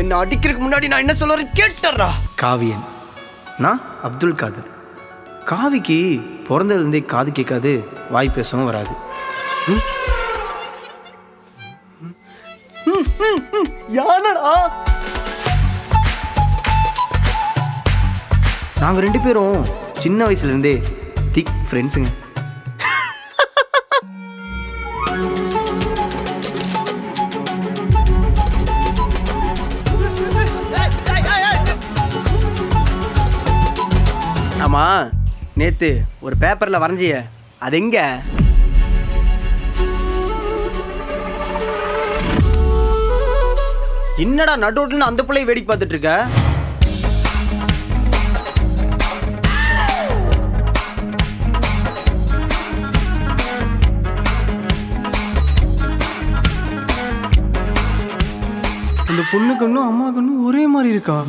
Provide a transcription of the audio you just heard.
என்ன அடிக்கிறதுக்கு முன்னாடி நான் என்ன சொல்லுறேன் கேட்டறா. காவியன், நான் அப்துல் காதர். காவிக்கு பிறந்ததுலேருந்தே காது கேட்காது, வாய் பேசவும் வராது. யானடா? நாங்கள் 2 பேரும் சின்ன வயசுலேருந்தே திக் ஃப்ரெண்ட்ஸுங்க. ஆமாம், நேற்று ஒரு பேப்பரில் வரைஞ்சிய அது எங்க? என்னடா நடுவுன்னு அந்த பிள்ளையை வேடிக்கை பார்த்துட்டு இருக்க? இந்த பொண்ணு கண்ணும் அம்மா கண்ணும் ஒரே மாதிரி இருக்கா?